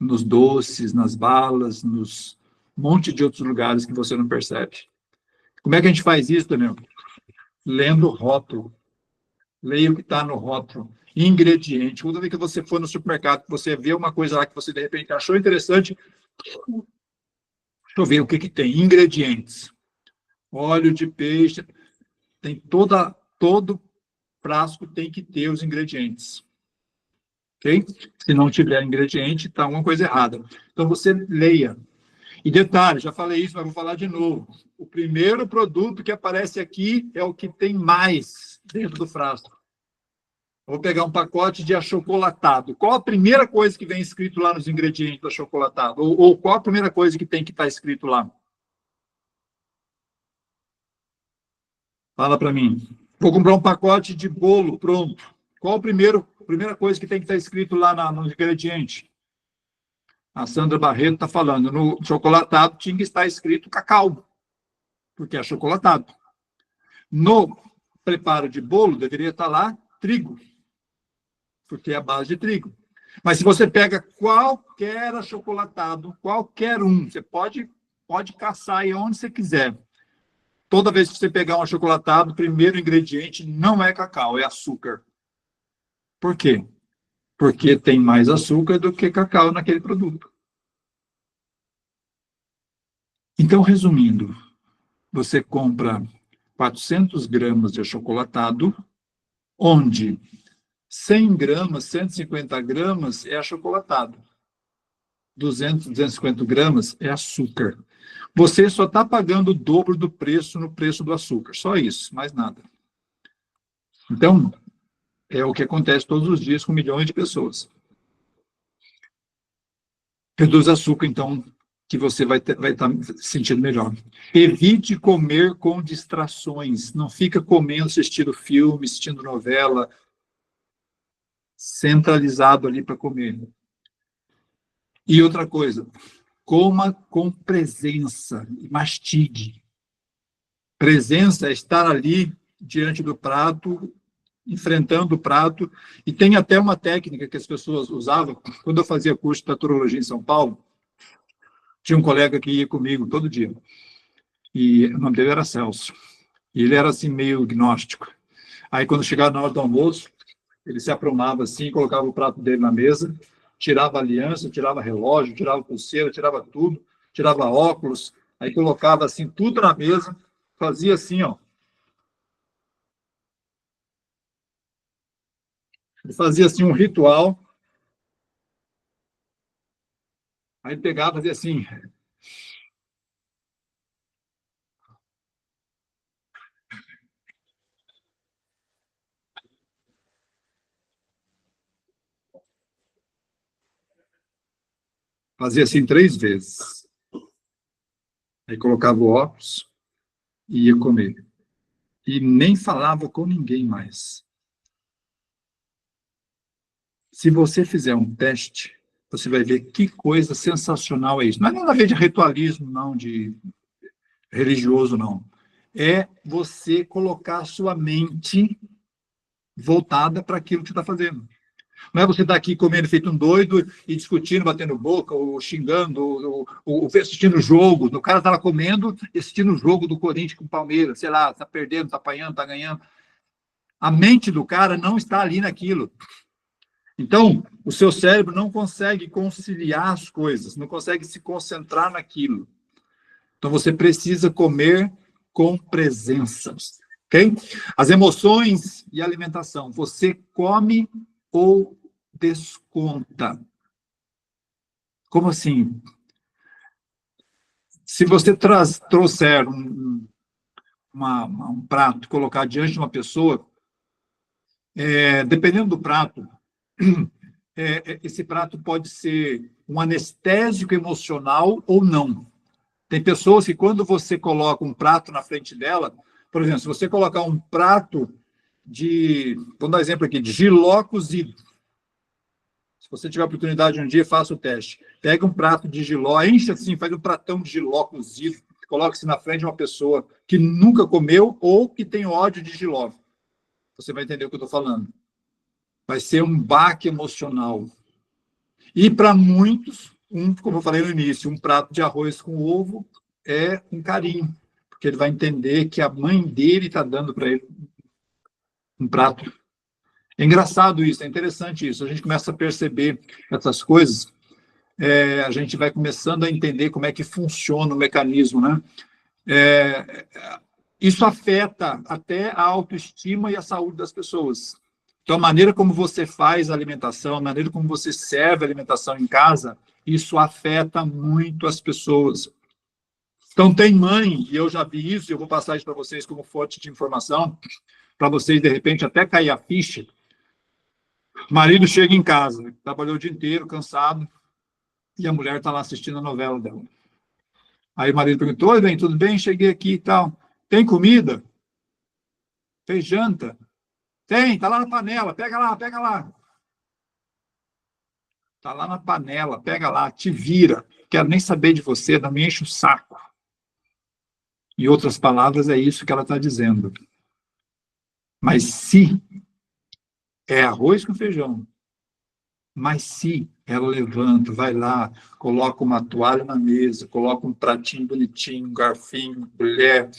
A: nos doces, nas balas, nos monte de outros lugares que você não percebe. Como é que a gente faz isso, Daniel? Lendo o rótulo. Leia o que está no rótulo. Ingrediente. Toda vez que você for no supermercado, você vê uma coisa lá que você, de repente, achou interessante, deixa eu ver o que tem. Ingredientes. Óleo de peixe. Tem todo frasco tem que ter os ingredientes. Ok? Se não tiver ingrediente, está alguma coisa errada. Então, você leia. E detalhe, já falei isso, mas vou falar de novo. O primeiro produto que aparece aqui é o que tem mais dentro do frasco. Vou pegar um pacote de achocolatado. Qual a primeira coisa que vem escrito lá nos ingredientes do achocolatado? Ou qual a primeira coisa que tem que estar escrito lá? Fala para mim. Vou comprar um pacote de bolo pronto. Qual a primeira coisa que tem que estar escrito lá no ingrediente? A Sandra Barreto está falando. No chocolatado tinha que estar escrito cacau, porque é achocolatado. No preparo de bolo, deveria estar lá trigo, porque é a base de trigo. Mas se você pega qualquer achocolatado, qualquer um, você pode caçar aí onde você quiser. Toda vez que você pegar um achocolatado, o primeiro ingrediente não é cacau, é açúcar. Por quê? Porque tem mais açúcar do que cacau naquele produto. Então, resumindo, você compra 400 gramas de achocolatado, onde 100 gramas, 150 gramas é achocolatado. 200, 250 gramas é açúcar. Você só está pagando o dobro do preço no preço do açúcar. Só isso, mais nada. Então, é o que acontece todos os dias com milhões de pessoas. Reduz açúcar, então, que você vai estar se sentindo melhor. Evite comer com distrações. Não fica comendo, assistindo filme, assistindo novela, centralizado ali para comer. E outra coisa, coma com presença, mastigue. Presença é estar ali diante do prato, enfrentando o prato, e tem até uma técnica que as pessoas usavam. Quando eu fazia curso de taturologia em São Paulo, tinha um colega que ia comigo todo dia, e o nome dele era Celso, e ele era assim meio gnóstico. Aí quando chegava na hora do almoço, ele se aprumava assim, colocava o prato dele na mesa, tirava aliança, tirava relógio, tirava pulseira, tirava tudo, tirava óculos, aí colocava assim tudo na mesa, fazia assim, ó. Ele fazia assim um ritual, aí pegava e fazia assim, fazia assim 3 vezes. Aí colocava o óculos e ia comer. E nem falava com ninguém mais. Se você fizer um teste, você vai ver que coisa sensacional é isso. Não é nada a ver de ritualismo, não, de religioso, não. É você colocar a sua mente voltada para aquilo que você está fazendo. Não é você estar aqui comendo feito um doido e discutindo, batendo boca, ou xingando, ou assistindo o jogo. O cara estava comendo e assistindo o jogo do Corinthians com o Palmeiras, sei lá, está perdendo, está apanhando, está ganhando. A mente do cara não está ali naquilo. Então, o seu cérebro não consegue conciliar as coisas, não consegue se concentrar naquilo. Então, você precisa comer com presença. Ok? As emoções e a alimentação. Você come ou desconta? Como assim? Se você trouxer um prato, colocar diante de uma pessoa, dependendo do prato, esse prato pode ser um anestésico emocional ou não. Tem pessoas que, quando você coloca um prato na frente dela, por exemplo, se você colocar um prato vou dar um exemplo aqui, de jiló cozido. Se você tiver a oportunidade um dia, faça o teste. Pega um prato de jiló, enche assim, faz um pratão de jiló cozido, coloque-se na frente de uma pessoa que nunca comeu ou que tem ódio de jiló. Você vai entender o que eu estou falando. Vai ser um baque emocional. E para muitos, como eu falei no início, um prato de arroz com ovo é um carinho, porque ele vai entender que a mãe dele está dando para ele um prato. É engraçado isso, é interessante isso. A gente começa a perceber essas coisas, a gente vai começando a entender como é que funciona o mecanismo, né? Isso afeta até a autoestima e a saúde das pessoas. Então, a maneira como você faz a alimentação, a maneira como você serve a alimentação em casa, isso afeta muito as pessoas. Então, tem mãe, e eu já vi isso, e eu vou passar isso para vocês como fonte de informação, para vocês, de repente, até cair a ficha. O marido chega em casa, trabalhou o dia inteiro, cansado, e a mulher está lá assistindo a novela dela. Aí o marido perguntou: oi, bem, tudo bem? Cheguei aqui e tal. Tem comida? Fez janta? Tem, tá lá na panela, pega lá, pega lá. Tá lá na panela, pega lá, te vira. Quero nem saber de você, não me enche o saco. Em outras palavras, é isso que ela está dizendo. Mas se é arroz com feijão, mas se ela levanta, vai lá, coloca uma toalha na mesa, coloca um pratinho bonitinho, um garfinho, colher,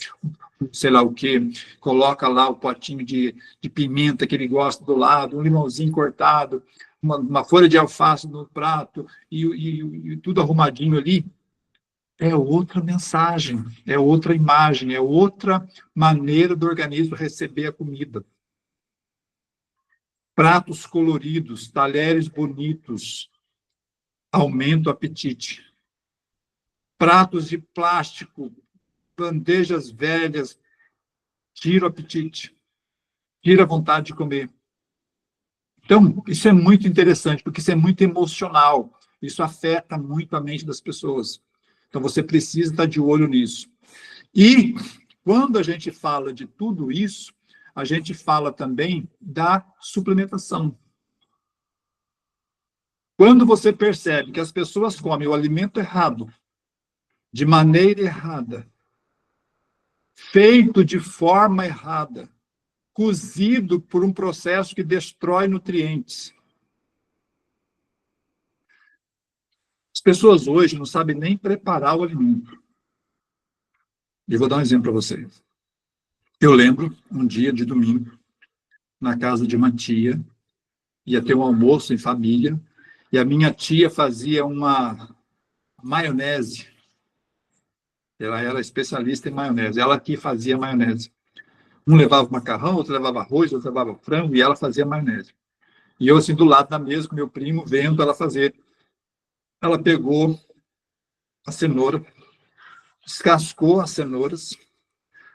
A: sei lá o quê, coloca lá o potinho de pimenta que ele gosta do lado, um limãozinho cortado, uma folha de alface no prato e tudo arrumadinho ali, é outra mensagem, é outra imagem, é outra maneira do organismo receber a comida. Pratos coloridos, talheres bonitos, aumenta o apetite. Pratos de plástico, bandejas velhas, tira o apetite, tira a vontade de comer. Então, isso é muito interessante, porque isso é muito emocional, isso afeta muito a mente das pessoas. Então, você precisa estar de olho nisso. E, quando a gente fala de tudo isso, a gente fala também da suplementação. Quando você percebe que as pessoas comem o alimento errado, de maneira errada, feito de forma errada, cozido por um processo que destrói nutrientes. As pessoas hoje não sabem nem preparar o alimento. E vou dar um exemplo para vocês. Eu lembro, um dia de domingo, na casa de uma tia, ia ter um almoço em família, e a minha tia fazia uma maionese. Ela era especialista em maionese. Ela que fazia maionese. Um levava macarrão, outro levava arroz, outro levava frango, e ela fazia maionese. E eu, assim, do lado da mesa, com meu primo, vendo ela fazer. Ela pegou a cenoura, descascou as cenouras,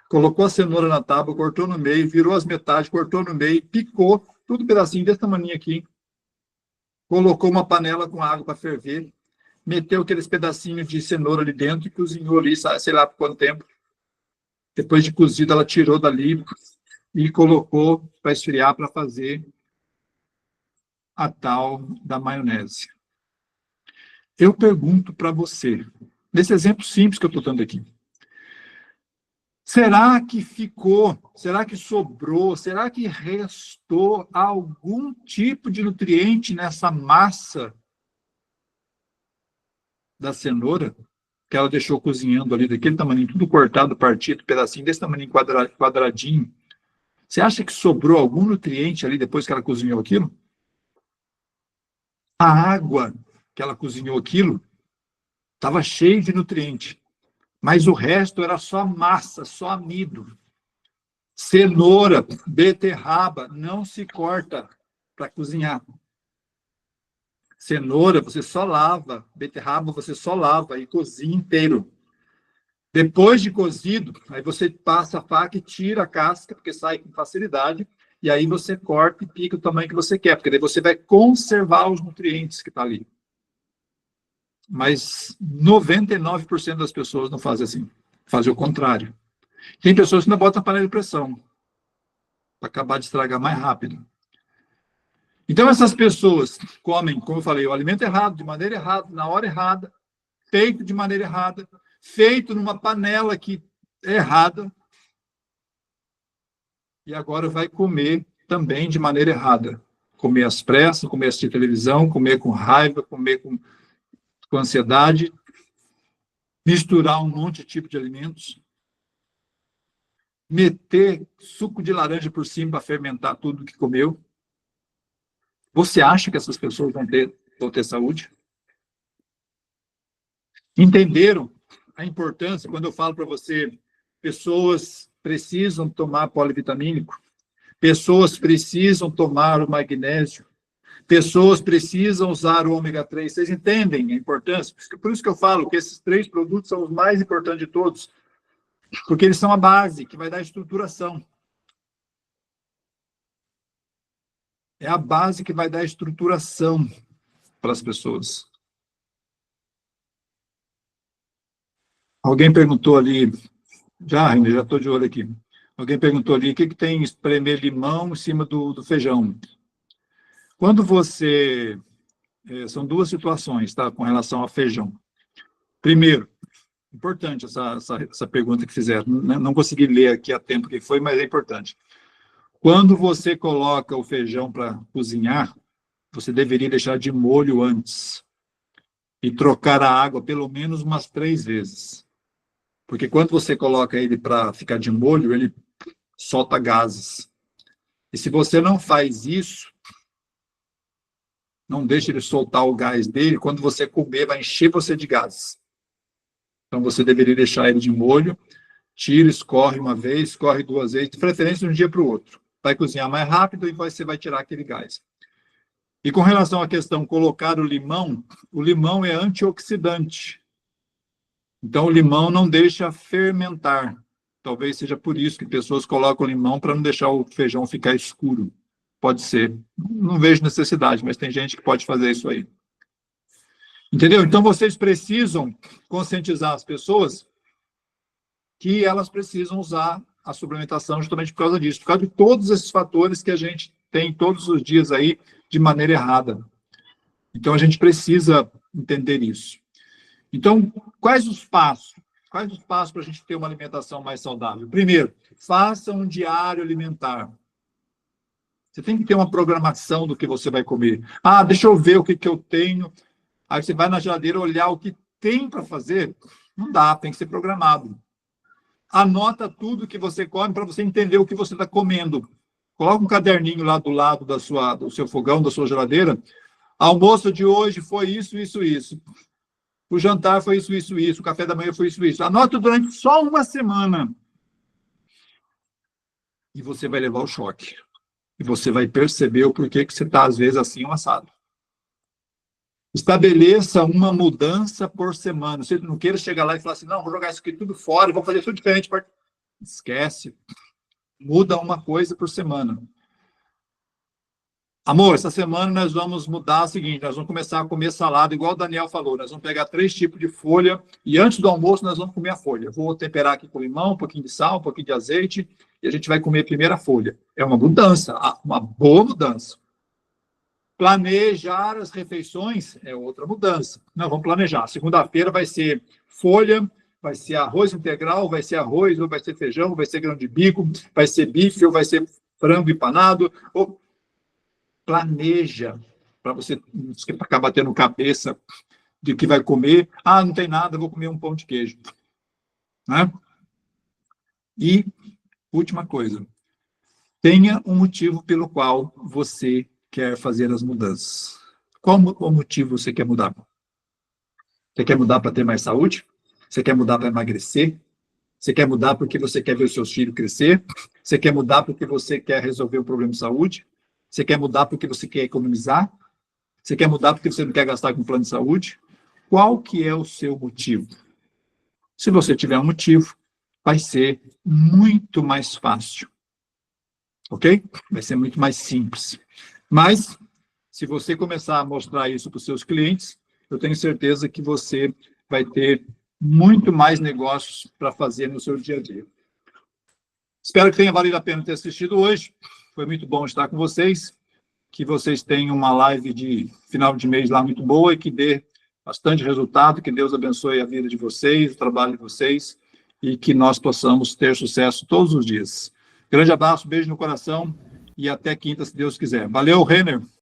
A: colocou a cenoura na tábua, cortou no meio, virou as metades, cortou no meio, picou, tudo pedacinho desse tamanho aqui, colocou uma panela com água para ferver, meteu aqueles pedacinhos de cenoura ali dentro e cozinhou ali, sei lá por quanto tempo. Depois de cozido, ela tirou dali e colocou para esfriar para fazer a tal da maionese. Eu pergunto para você, nesse exemplo simples que eu estou dando aqui, será que ficou, será que sobrou, será que restou algum tipo de nutriente nessa massa da cenoura que ela deixou cozinhando ali, daquele tamanho, tudo cortado, partido, pedacinho desse tamanho quadradinho? Você acha que sobrou algum nutriente ali depois que ela cozinhou aquilo? A água que ela cozinhou aquilo estava cheia de nutriente, mas o resto era só massa, só amido. Cenoura, beterraba, não se corta para cozinhar. Cenoura, você só lava. Beterraba, você só lava e cozinha inteiro. Depois de cozido, aí você passa a faca e tira a casca, porque sai com facilidade, e aí você corta e pica o tamanho que você quer, porque daí você vai conservar os nutrientes que estão ali. Mas 99% das pessoas não fazem assim. Fazem o contrário. Tem pessoas que não botam a panela de pressão, para acabar de estragar mais rápido. Então, essas pessoas comem, como eu falei, o alimento errado, de maneira errada, na hora errada, feito de maneira errada, feito numa panela que é errada, e agora vai comer também de maneira errada. Comer às pressas, comer assistir televisão, comer com raiva, comer com ansiedade, misturar um monte de tipo de alimentos, meter suco de laranja por cima para fermentar tudo que comeu. Você acha que essas pessoas vão ter saúde? Entenderam a importância, quando eu falo para você, pessoas precisam tomar polivitamínico, pessoas precisam tomar o magnésio, pessoas precisam usar o ômega 3. Vocês entendem a importância? Por isso que eu falo que esses 3 produtos são os mais importantes de todos, porque eles são a base que vai dar estruturação. é a base que vai dar estruturação para as pessoas. Alguém perguntou ali, já estou de olho aqui. Alguém perguntou ali, o que tem espremer limão em cima do feijão? Quando você... são duas situações, tá? Com relação ao feijão. Primeiro, importante essa pergunta que fizeram. Não consegui ler aqui a tempo que foi, mas é importante. Quando você coloca o feijão para cozinhar, você deveria deixar de molho antes e trocar a água pelo menos umas 3 vezes. Porque quando você coloca ele para ficar de molho, ele solta gases. E se você não faz isso, não deixa ele soltar o gás dele, quando você comer, vai encher você de gases. Então, você deveria deixar ele de molho, tira, escorre uma vez, escorre 2 vezes, de preferência de um dia para o outro. Vai cozinhar mais rápido e você vai tirar aquele gás. E com relação à questão colocar o limão é antioxidante. Então, o limão não deixa fermentar. Talvez seja por isso que pessoas colocam limão para não deixar o feijão ficar escuro. Pode ser. Não vejo necessidade, mas tem gente que pode fazer isso aí. Entendeu? Então, vocês precisam conscientizar as pessoas que elas precisam usar a suplementação justamente por causa disso, por causa de todos esses fatores que a gente tem todos os dias aí de maneira errada. Então, a gente precisa entender isso. Então, quais os passos? Quais os passos para a gente ter uma alimentação mais saudável? Primeiro, faça um diário alimentar. Você tem que ter uma programação do que você vai comer. Ah, deixa eu ver o que eu tenho. Aí você vai na geladeira olhar o que tem para fazer. Não dá, tem que ser programado. Anota tudo que você come para você entender o que você está comendo. Coloca um caderninho lá do lado do seu fogão, da sua geladeira. Almoço de hoje foi isso, isso, isso. O jantar foi isso, isso, isso. O café da manhã foi isso, isso. Anota durante só uma semana. E você vai levar o choque. E você vai perceber o porquê que você está, às vezes, assim, um assado. Estabeleça uma mudança por semana. Você não queira chegar lá e falar assim, não, vou jogar isso aqui tudo fora e vou fazer tudo diferente. Esquece. Muda uma coisa por semana. Amor, essa semana nós vamos mudar o seguinte, nós vamos começar a comer salada, igual o Daniel falou, nós vamos pegar 3 tipos de folha e antes do almoço nós vamos comer a folha. Eu vou temperar aqui com limão, um pouquinho de sal, um pouquinho de azeite e a gente vai comer a primeira folha. É uma mudança, uma boa mudança. Planejar as refeições é outra mudança. Nós vamos planejar. Segunda-feira vai ser folha, vai ser arroz integral, vai ser arroz, ou vai ser feijão, vai ser grão de bico, vai ser bife, ou vai ser frango empanado, ou planeja, para você não ficar batendo cabeça de que vai comer. Ah, não tem nada, vou comer um pão de queijo. Né? E, última coisa, tenha um motivo pelo qual você quer fazer as mudanças. Qual o motivo você quer mudar? Você quer mudar para ter mais saúde? Você quer mudar para emagrecer? Você quer mudar porque você quer ver os seus filhos crescer? Você quer mudar porque você quer resolver um problema de saúde? Você quer mudar porque você quer economizar? Você quer mudar porque você não quer gastar com plano de saúde? Qual que é o seu motivo? Se você tiver um motivo, vai ser muito mais fácil. Ok? Vai ser muito mais simples. Mas, se você começar a mostrar isso para os seus clientes, eu tenho certeza que você vai ter muito mais negócios para fazer no seu dia a dia. Espero que tenha valido a pena ter assistido hoje. Foi muito bom estar com vocês. Que vocês tenham uma live de final de mês lá muito boa e que dê bastante resultado. Que Deus abençoe a vida de vocês, o trabalho de vocês e que nós possamos ter sucesso todos os dias. Grande abraço, beijo no coração e até quinta, se Deus quiser. Valeu, Renner.